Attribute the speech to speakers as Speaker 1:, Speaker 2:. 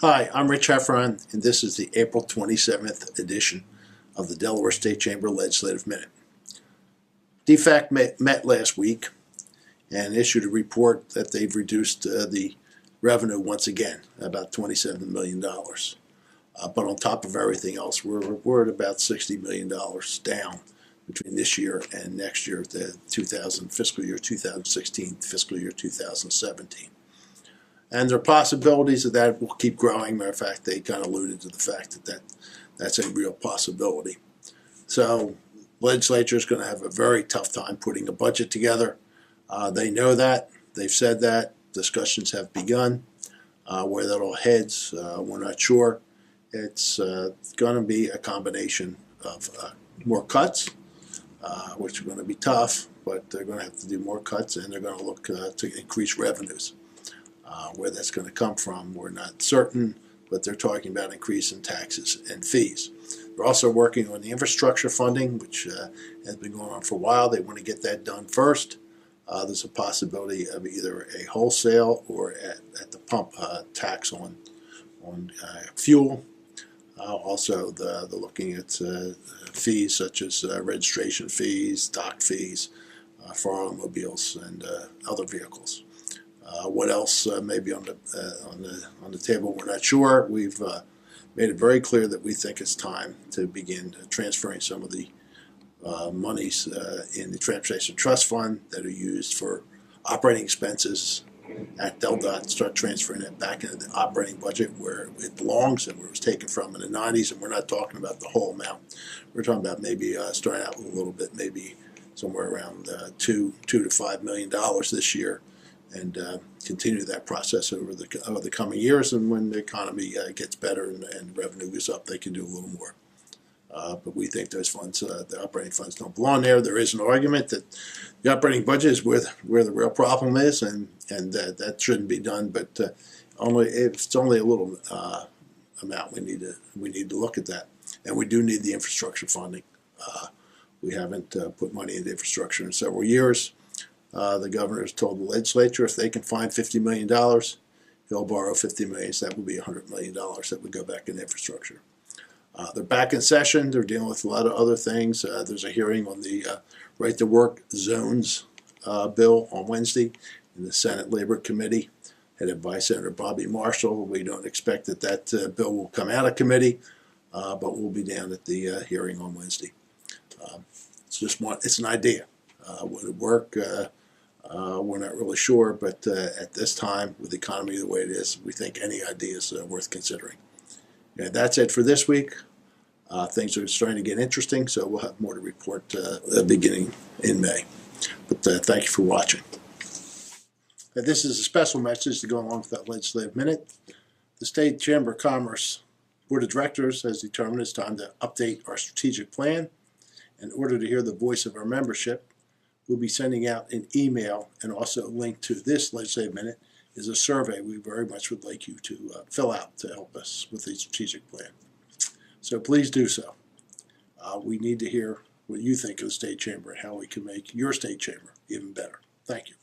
Speaker 1: Hi, I'm Rich Heffron, and this is the April 27th edition of the Delaware State Chamber Legislative Minute. DFAC met last week and issued a report that they've reduced the revenue once again, about $27 million. But on top of everything else, we're at about $60 million down between this year and next year, the fiscal year 2016, fiscal year 2017. And there are possibilities that that will keep growing. Matter of fact, they kind of alluded to the fact that that's a real possibility. So legislature is going to have a very tough time putting a budget together. They know that. They've said that. Discussions have begun. Where that all heads, we're not sure. It's going to be a combination of more cuts, which are going to be tough, but they're going to have to do more cuts, and they're going to look to increase revenues. Where that's going to come from, we're not certain, but they're talking about increasing taxes and fees. They're also working on the infrastructure funding, which has been going on for a while. They want to get that done first. There's a possibility of either a wholesale or at the pump tax on fuel. Also, they're looking at fees such as registration fees, dock fees for automobiles and other vehicles. What else may be on the table? We're not sure. We've made it very clear that we think it's time to begin transferring some of the monies in the Transportation Trust Fund that are used for operating expenses at DelDOT, start transferring it back into the operating budget where it belongs and where it was taken from in the 90s. And we're not talking about the whole amount. We're talking about maybe starting out with a little bit, maybe somewhere around $2 to $5 million this year, and continue that process over the coming years. And when the economy gets better and revenue goes up, they can do a little more. But we think those funds, the operating funds, don't belong there. There is an argument that the operating budget is where the real problem is, and that shouldn't be done. But if it's only a little amount, we need to look at that, and we do need the infrastructure funding. We haven't put money into infrastructure in several years. The governor has told the legislature if they can find $50 million, he'll borrow $50 million. So that would be $100 million that would go back in infrastructure. They're back in session. They're dealing with a lot of other things. There's a hearing on the right to work zones bill on Wednesday in the Senate Labor Committee, headed by Senator Bobby Marshall. We don't expect that bill will come out of committee, but we'll be down at the hearing on Wednesday. It's an idea. Would it work? We're not really sure, but at this time, with the economy the way it is, we think any idea is worth considering. Yeah, that's it for this week. Things are starting to get interesting, so we'll have more to report beginning in May. But thank you for watching. This is a special message to go along with that legislative minute. The State Chamber of Commerce Board of Directors has determined it's time to update our strategic plan. In order to hear the voice of our membership, we'll be sending out an email, and also linked to this legislative minute is a survey we very much would like you to fill out to help us with the strategic plan. So please do so. We need to hear what you think of the State Chamber and how we can make your State Chamber even better. Thank you.